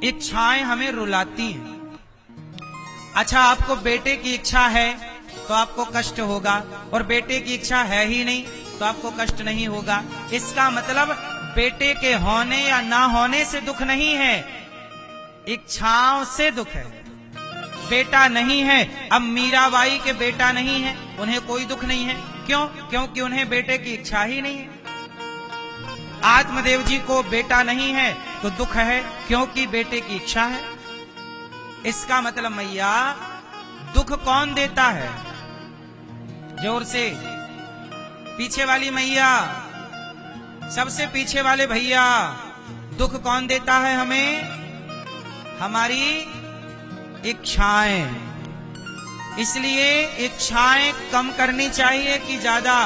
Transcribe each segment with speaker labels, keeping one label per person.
Speaker 1: इच्छाएं हमें रुलाती हैं। अच्छा, आपको बेटे की इच्छा है तो आपको कष्ट होगा, और बेटे की इच्छा है ही नहीं तो आपको कष्ट नहीं होगा। इसका मतलब बेटे के होने या ना होने से दुख नहीं है, इच्छाओं से दुख है। बेटा नहीं है, अब मीराबाई के बेटा नहीं है, उन्हें कोई दुख नहीं है। क्यों? क्योंकि उन्हें बेटे की इच्छा ही नहीं है। आत्मदेव जी को बेटा नहीं है तो दुख है, क्योंकि बेटे की इच्छा है। इसका मतलब मैया दुख कौन देता है? जोर से, पीछे वाली मैया, सबसे पीछे वाले भैया, दुख कौन देता है हमें? हमारी इच्छाएं। इसलिए इच्छाएं कम करनी चाहिए कि ज्यादा?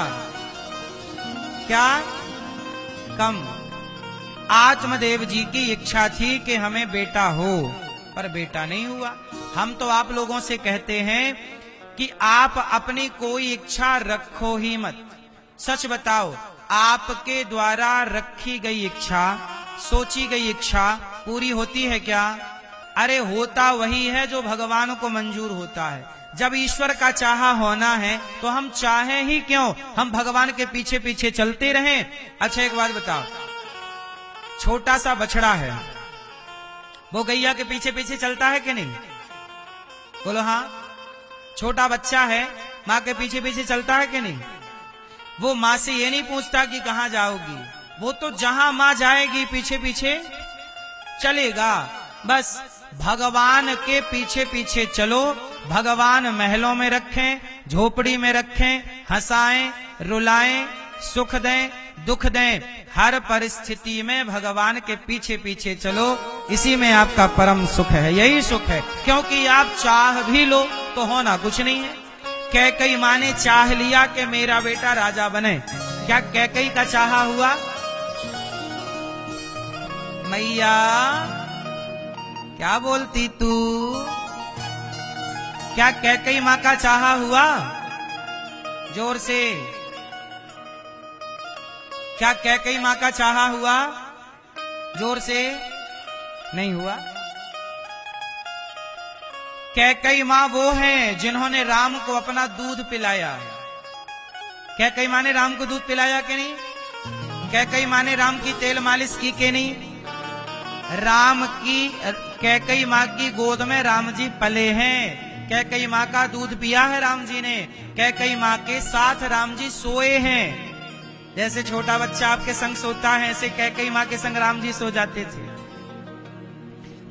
Speaker 1: क्या? कम। आत्मदेव जी की इच्छा थी कि हमें बेटा हो, पर बेटा नहीं हुआ। हम तो आप लोगों से कहते हैं कि आप अपनी कोई इच्छा रखो ही मत। सच बताओ, आपके द्वारा रखी गई इच्छा, सोची गई इच्छा पूरी होती है क्या? अरे होता वही है जो भगवान को मंजूर होता है। जब ईश्वर का चाहा होना है तो हम चाहें ही क्यों, हम भगवान के पीछे पीछे चलते रहें। अच्छा, एक बात बताओ, छोटा सा बछड़ा है, वो गैया के पीछे पीछे चलता है कि नहीं? बोलो हाँ। छोटा बच्चा है, माँ के पीछे पीछे चलता है कि नहीं? वो माँ से ये नहीं पूछता कि कहाँ जाओगी, वो तो जहां माँ जाएगी पीछे पीछे चलेगा। बस भगवान के पीछे पीछे चलो। भगवान महलों में रखें, झोपड़ी में रखें, हंसाएं, रुलाएं, सुख दें, दुख दें, हर परिस्थिति में भगवान के पीछे पीछे चलो। इसी में आपका परम सुख है, यही सुख है। क्योंकि आप चाह भी लो तो होना कुछ नहीं है। कैकई माँ ने चाह लिया कि मेरा बेटा राजा बने, क्या कैकई का चाहा हुआ? मैया क्या बोलती तू? क्या कैकई माँ का चाहा हुआ? जोर से, क्या कैकई माँ का चाहा हुआ? जोर से, नहीं हुआ। कैकई माँ वो हैं जिन्होंने राम को अपना दूध पिलाया है। कैकई माँ ने राम को दूध पिलाया कि नहीं? कैकई माँ ने राम की तेल मालिश की कि नहीं? कैकई माँ की गोद में राम जी पले हैं। कैकई माँ का दूध पिया है राम जी ने। कैकई माँ के साथ राम जी सोए हैं। जैसे छोटा बच्चा आपके संग सोता है, ऐसे कैकई माँ के संग राम जी सो जाते थे।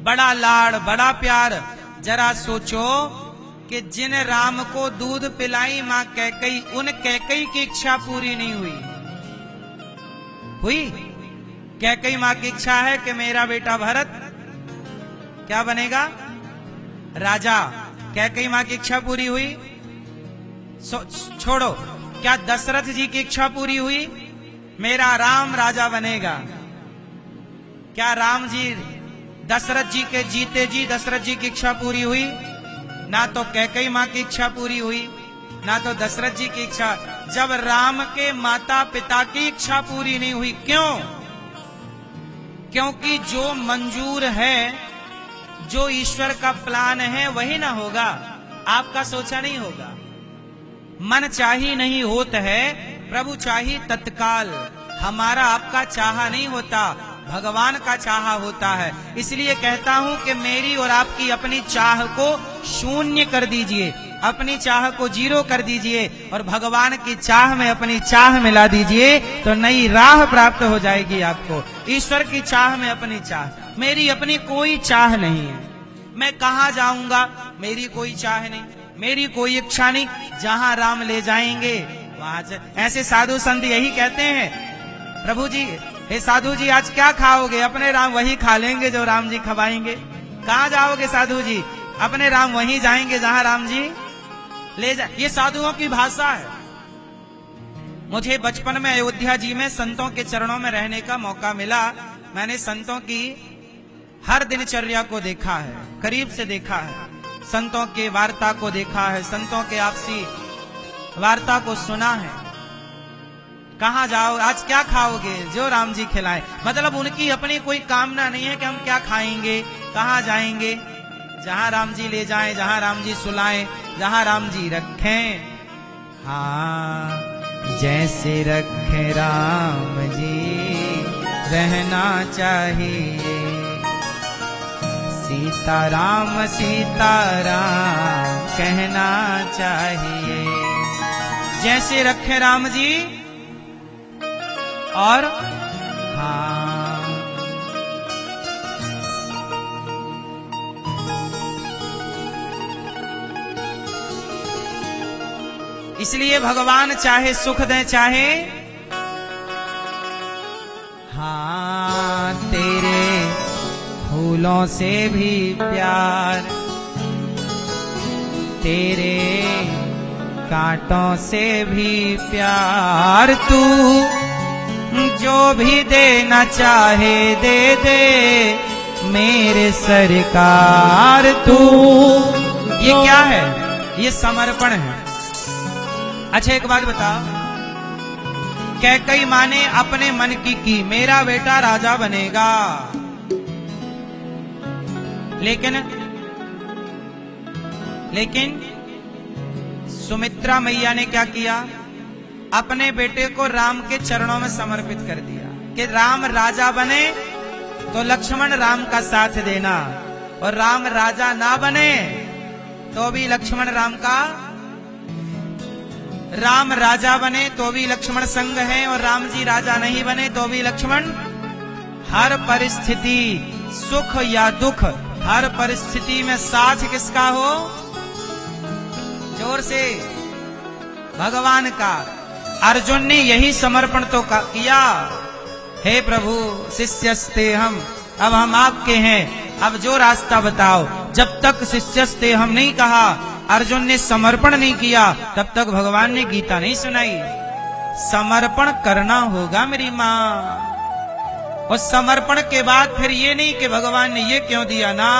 Speaker 1: बड़ा लाड़, बड़ा प्यार। जरा सोचो कि जिन राम को दूध पिलाई माँ कैकई, उन कैकई की इच्छा पूरी नहीं हुई। हुई? कैकई माँ की इच्छा है कि मेरा बेटा भरत क्या बनेगा? राजा। कैकई माँ की इच्छा पूरी हुई? छोड़ो, क्या दशरथ जी की इच्छा पूरी हुई? मेरा राम राजा बनेगा। क्या राम जी दशरथ जी के जीते जी दशरथ जी की इच्छा पूरी हुई? ना तो कैकई माँ की इच्छा पूरी हुई, ना तो दशरथ जी की इच्छा। जब राम के माता पिता की इच्छा पूरी नहीं हुई, क्यों? क्योंकि जो मंजूर है, जो ईश्वर का प्लान है वही ना होगा, आपका सोचा नहीं होगा। मन चाही नहीं होता है, प्रभु चाही तत्काल। हमारा आपका चाहा नहीं होता, भगवान का चाहा होता है। इसलिए कहता हूं कि मेरी और आपकी अपनी चाह को शून्य कर दीजिए, अपनी चाह को जीरो कर दीजिए और भगवान की चाह में अपनी चाह मिला दीजिए, तो नई राह प्राप्त हो जाएगी आपको। ईश्वर की चाह में अपनी चाह, मेरी अपनी कोई चाह नहीं है। मैं कहाँ जाऊंगा, मेरी कोई चाह नहीं, मेरी कोई इच्छा नहीं। जहां राम ले जाएंगे वहां ऐसे साधु संत यही कहते हैं, प्रभु जी, हे साधु जी, आज क्या खाओगे? अपने राम वही खा लेंगे जो राम जी खवाएंगे। कहाँ जाओगे साधु जी? अपने राम वहीं जाएंगे जहां राम जी ले जाए। ये साधुओं की भाषा है। मुझे बचपन में अयोध्या जी में संतों के चरणों में रहने का मौका मिला। मैंने संतों की हर दिनचर्या को देखा है, करीब से देखा है। संतों के वार्ता को देखा है, संतों के आपसी वार्ता को सुना है। कहाँ जाओ, आज क्या खाओगे? जो राम जी खिलाए। मतलब उनकी अपनी कोई कामना नहीं है कि हम क्या खाएंगे, कहाँ जाएंगे? जहां राम जी ले जाएं, जहां राम जी सुलाएं, जहां राम जी रखें। हाँ, जैसे रखे राम जी रहना चाहिए। सीताराम सीताराम कहना चाहिए। जैसे रखे राम जी और हाँ, इसलिए भगवान चाहे सुख दें चाहे हाँ, तेरे फूलों से भी प्यार, तेरे कांटों से भी प्यार, तू जो भी देना चाहे दे दे मेरे सरकार। तू, ये क्या है? ये समर्पण है। अच्छा एक बात बताओ, कैकई माँ ने अपने मन की मेरा बेटा राजा बनेगा, लेकिन सुमित्रा मैया ने क्या किया? अपने बेटे को राम के चरणों में समर्पित कर दिया कि राम राजा बने तो लक्ष्मण राम का साथ देना, और राम राजा ना बने तो भी लक्ष्मण राम राजा बने तो भी लक्ष्मण संग है, और राम जी राजा नहीं बने तो भी लक्ष्मण। हर परिस्थिति, सुख या दुख, हर परिस्थिति में साथ किसका हो? जोर से, भगवान का। अर्जुन ने यही समर्पण तो किया। हे प्रभु शिष्यस्ते हम, अब हम आपके हैं, अब जो रास्ता बताओ। जब तक शिष्यस्ते हम नहीं कहा, अर्जुन ने समर्पण नहीं किया, तब तक भगवान ने गीता नहीं सुनाई। समर्पण करना होगा मेरी माँ, और समर्पण के बाद फिर ये नहीं कि भगवान ने ये क्यों दिया ना।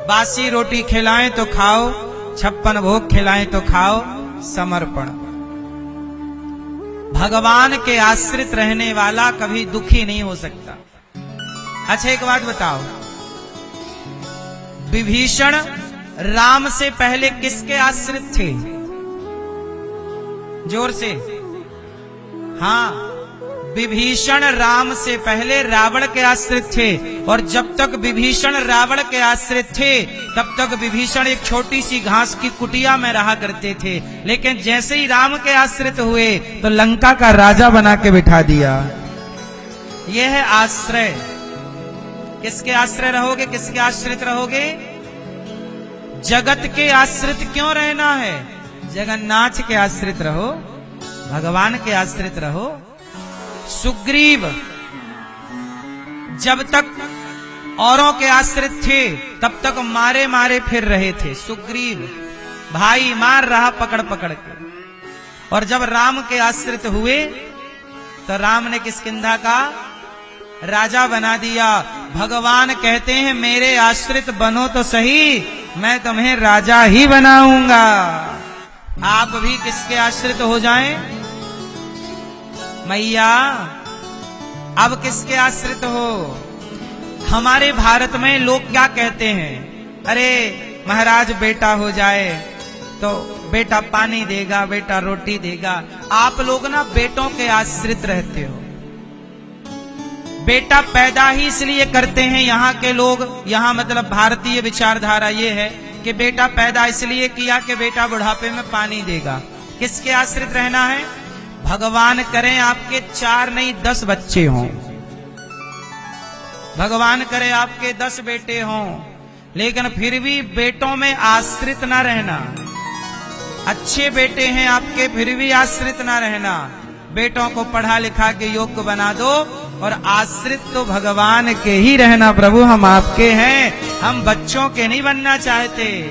Speaker 1: बासी रोटी खिलाएं तो खाओ, 56 भोग खिलाएं तो खाओ। समर्पण। भगवान के आश्रित रहने वाला कभी दुखी नहीं हो सकता। अच्छा एक बात बताओ, विभीषण राम से पहले किसके आश्रित थे? जोर से। हाँ, विभीषण राम से पहले रावण के आश्रित थे, और जब तक विभीषण रावण के आश्रित थे तब तक विभीषण एक छोटी सी घास की कुटिया में रहा करते थे। लेकिन जैसे ही राम के आश्रित हुए तो लंका का राजा बना के बिठा दिया। यह है आश्रय। किसके आश्रय रहोगे? किसके आश्रित रहोगे? जगत के आश्रित क्यों रहना है? जगन्नाथ के आश्रित रहो, भगवान के आश्रित रहो। सुग्रीव जब तक औरों के आश्रित थे तब तक मारे मारे फिर रहे थे। सुग्रीव भाई मार रहा पकड़ पकड़ के, और जब राम के आश्रित हुए तो राम ने किष्किंधा का राजा बना दिया। भगवान कहते हैं मेरे आश्रित बनो तो सही, मैं तुम्हें राजा ही बनाऊंगा। आप भी किसके आश्रित हो जाएं? मैया अब किसके आश्रित हो? हमारे भारत में लोग क्या कहते हैं? अरे महाराज बेटा हो जाए तो बेटा पानी देगा, बेटा रोटी देगा। आप लोग ना बेटों के आश्रित रहते हो। बेटा पैदा ही इसलिए करते हैं यहाँ के लोग, यहाँ मतलब भारतीय विचारधारा ये है कि बेटा पैदा इसलिए किया कि बेटा बुढ़ापे में पानी देगा। किसके आश्रित रहना है? भगवान करें आपके 4 नहीं 10 बच्चे हों, भगवान करे आपके 10 बेटे हों, लेकिन फिर भी बेटों में आश्रित ना रहना। अच्छे बेटे हैं आपके, फिर भी आश्रित ना रहना। बेटों को पढ़ा लिखा के योग्य बना दो, और आश्रित तो भगवान के ही रहना। प्रभु हम आपके हैं, हम बच्चों के नहीं बनना चाहते।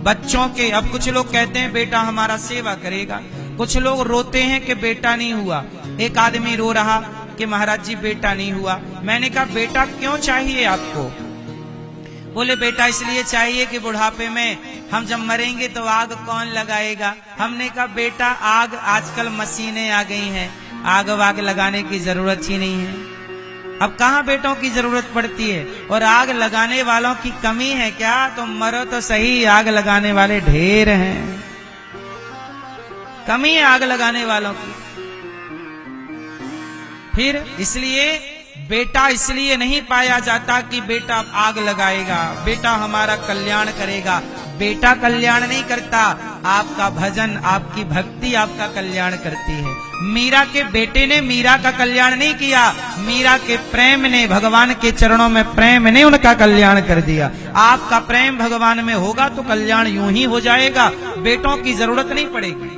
Speaker 1: बच्चों के, अब कुछ लोग कहते हैं बेटा हमारा सेवा करेगा, कुछ लोग रोते हैं कि बेटा नहीं हुआ। एक आदमी रो रहा कि महाराज जी बेटा नहीं हुआ। मैंने कहा बेटा क्यों चाहिए आपको? बोले बेटा इसलिए चाहिए कि बुढ़ापे में हम जब मरेंगे तो आग कौन लगाएगा। हमने कहा बेटा आग, आजकल मशीनें आ गई हैं, आग वाग लगाने की जरूरत ही नहीं है। अब कहाँ बेटों की जरूरत पड़ती है। और आग लगाने वालों की कमी है क्या? तो मरो तो सही, आग लगाने वाले ढेर हैं। कमी है आग लगाने वालों की। फिर इसलिए बेटा इसलिए नहीं पाया जाता कि बेटा आग लगाएगा, बेटा हमारा कल्याण करेगा। बेटा कल्याण नहीं करता, आपका भजन, आपकी भक्ति आपका कल्याण करती है। मीरा के बेटे ने मीरा का कल्याण नहीं किया, मीरा के प्रेम ने, भगवान के चरणों में प्रेम ने उनका कल्याण कर दिया। आपका प्रेम भगवान में होगा तो कल्याण यूं ही हो जाएगा, बेटों की जरूरत नहीं पड़ेगी।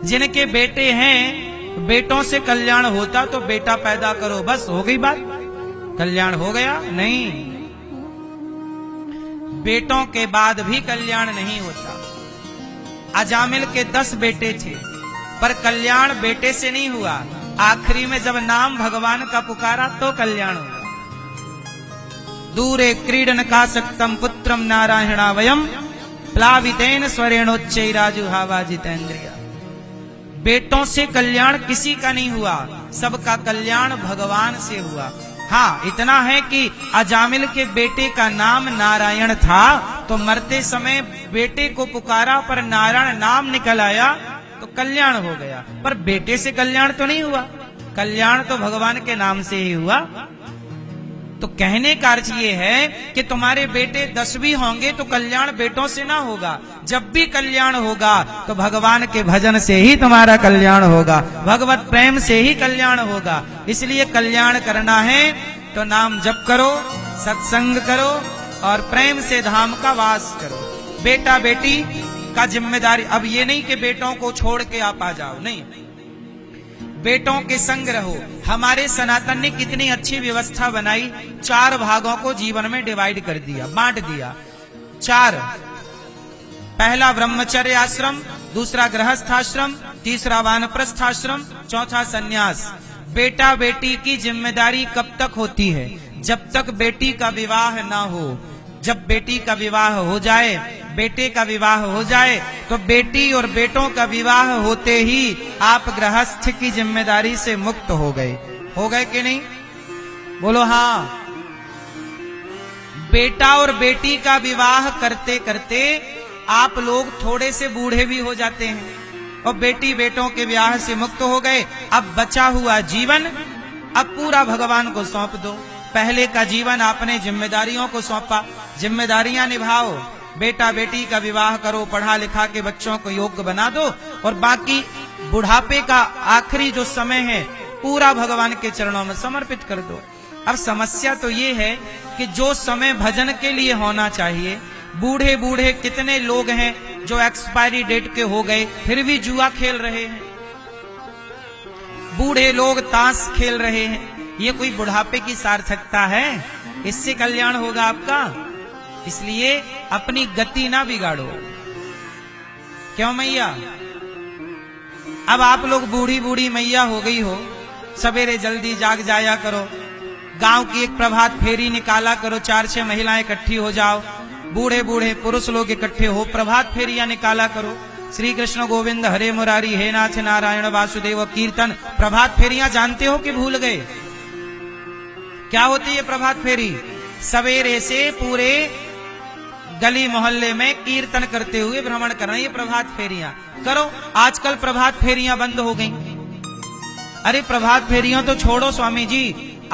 Speaker 1: जिनके बेटे हैं, बेटों से कल्याण होता तो बेटा पैदा करो, बस हो गई बात, कल्याण हो गया। नहीं, बेटों के बाद भी कल्याण नहीं होता। अजामिल के 10 बेटे थे, पर कल्याण बेटे से नहीं हुआ। आखिरी में जब नाम भगवान का पुकारा तो कल्याण हुआ। दूरे क्रीडन का सक्तम पुत्रम नारायणा वयम प्लावितेन स्वरेणोच्चैराजुहावा जितेंद्रिया। बेटों से कल्याण किसी का नहीं हुआ, सबका कल्याण भगवान से हुआ। हाँ, इतना है कि अजामिल के बेटे का नाम नारायण था, तो मरते समय बेटे को पुकारा पर नारायण नाम निकल आया तो कल्याण हो गया। पर बेटे से कल्याण तो नहीं हुआ, कल्याण तो भगवान के नाम से ही हुआ। तो कहने का अर्थ ये है कि तुम्हारे बेटे 10 भी होंगे तो कल्याण बेटों से ना होगा। जब भी कल्याण होगा तो भगवान के भजन से ही तुम्हारा कल्याण होगा, भगवत प्रेम से ही कल्याण होगा। इसलिए कल्याण करना है तो नाम जप करो, सत्संग करो और प्रेम से धाम का वास करो। बेटा बेटी का जिम्मेदारी, अब ये नहीं कि बेटों को छोड़ के आप आ जाओ, नहीं, बेटों के संग रहो। हमारे सनातन ने कितनी अच्छी व्यवस्था बनाई, 4 भागों को जीवन में डिवाइड कर दिया, बांट दिया। 4, पहला ब्रह्मचर्य आश्रम, दूसरा गृहस्थाश्रम, तीसरा वानप्रस्थाश्रम, चौथा सन्यास। बेटा बेटी की जिम्मेदारी कब तक होती है? जब तक बेटी का विवाह ना हो। जब बेटी का विवाह हो जाए, बेटे का विवाह हो जाए, तो बेटी और बेटों का विवाह होते ही आप गृहस्थ की जिम्मेदारी से मुक्त हो गए। हो गए कि नहीं? बोलो हाँ। बेटा और बेटी का विवाह करते करते आप लोग थोड़े से बूढ़े भी हो जाते हैं और बेटी बेटों के विवाह से मुक्त हो गए। अब बचा हुआ जीवन अब पूरा भगवान को सौंप दो। पहले का जीवन आपने जिम्मेदारियों को सौंपा, जिम्मेदारियां निभाओ। बेटा बेटी का विवाह करो, पढ़ा लिखा के बच्चों को योग्य बना दो और बाकी बुढ़ापे का आखिरी जो समय है पूरा भगवान के चरणों में समर्पित कर दो। अब समस्या तो ये है कि जो समय भजन के लिए होना चाहिए, बूढ़े बूढ़े कितने लोग हैं जो एक्सपायरी डेट के हो गए फिर भी जुआ खेल रहे हैं, बूढ़े लोग ताश खेल रहे हैं। ये कोई बुढ़ापे की सार्थकता है? इससे कल्याण होगा आपका? इसलिए अपनी गति ना बिगाड़ो। क्यों मैया? अब आप लोग बूढ़ी बूढ़ी मैया हो गई हो, सवेरे जल्दी जाग जाया करो, गांव की एक प्रभात फेरी निकाला करो, 4-6 महिलाएं इकट्ठी हो जाओ, बूढ़े बूढ़े पुरुष लोग इकट्ठे हो, प्रभात फेरियां निकाला करो। श्री कृष्ण गोविंद हरे मुरारी हे नाथ नारायण वासुदेव कीर्तन। प्रभात फेरियां जानते हो कि भूल गए? क्या होती है प्रभात फेरी? सवेरे से पूरे गली मोहल्ले में कीर्तन करते हुए भ्रमण करना, ये प्रभात फेरियां करो। आजकल प्रभात फेरियां बंद हो गई। अरे प्रभात फेरियां तो छोड़ो स्वामी जी,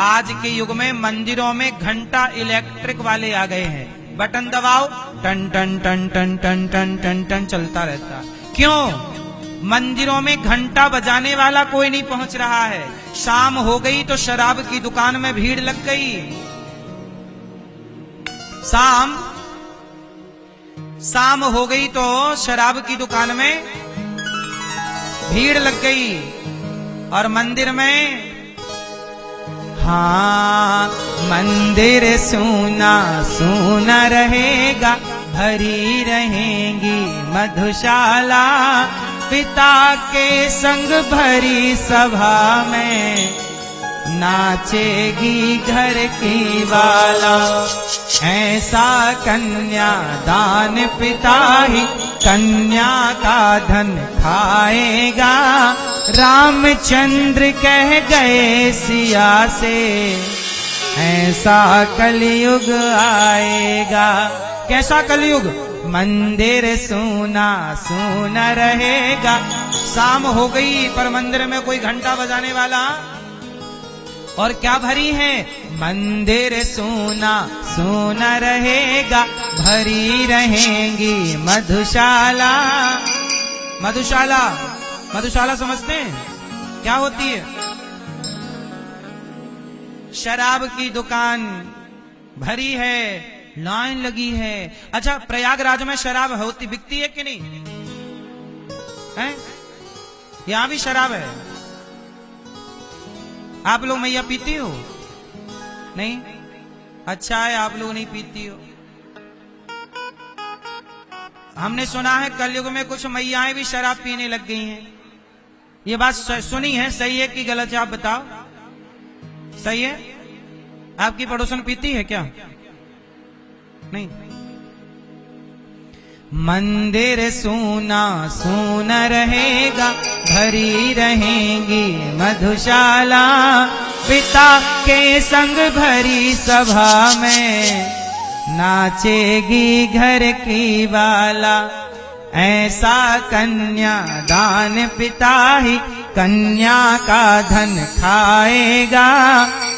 Speaker 1: आज के युग में मंदिरों में घंटा इलेक्ट्रिक वाले आ गए हैं, बटन दबाओ टन टन टन टन टन टन टन टन चलता रहता। क्यों? मंदिरों में घंटा बजाने वाला कोई नहीं पहुंच रहा है। शाम हो गई तो शराब की दुकान में भीड़ लग गई। शाम हो गई तो शराब की दुकान में भीड़ लग गई और मंदिर में, हाँ, मंदिर सूना सूना रहेगा, भरी रहेंगी मधुशाला, पिता के संग भरी सभा में नाचेगी घर की बाला। ऐसा कन्या दान पिता ही कन्या का धन खाएगा। रामचंद्र कह गए सिया से, ऐसा कलयुग आएगा। कैसा कलयुग? मंदिर सूना सूना रहेगा। शाम हो गई पर मंदिर में कोई घंटा बजाने वाला, और क्या भरी है? मंदिर सूना सूना रहेगा, भरी रहेंगी मधुशाला। मधुशाला, मधुशाला समझते हैं क्या होती है? शराब की दुकान भरी है, लाइन लगी है। अच्छा, प्रयागराज में शराब होती बिकती है कि नहीं है? यहां भी शराब है। आप लोग मैया पीती हो? नहीं? अच्छा है आप लोग नहीं पीती हो। हमने सुना है कलयुग में कुछ मैयाएं भी शराब पीने लग गई हैं। ये बात सुनी है, सही है कि गलत है? आप बताओ। सही है? आपकी पड़ोसन पीती है क्या? नहीं। मंदिर सूना सूना रहेगा, भरी रहेंगी मधुशाला। पिता के संग भरी सभा में नाचेगी घर की बाला। ऐसा कन्या दान पिता ही कन्या का धन खाएगा।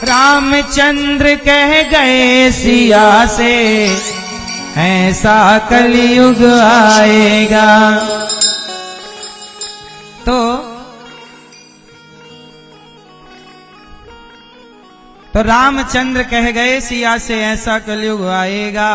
Speaker 1: रामचंद्र कह गए सिया से, ऐसा कलयुग आएगा। तो रामचंद्र कह गए सिया से, ऐसा कलयुग आएगा।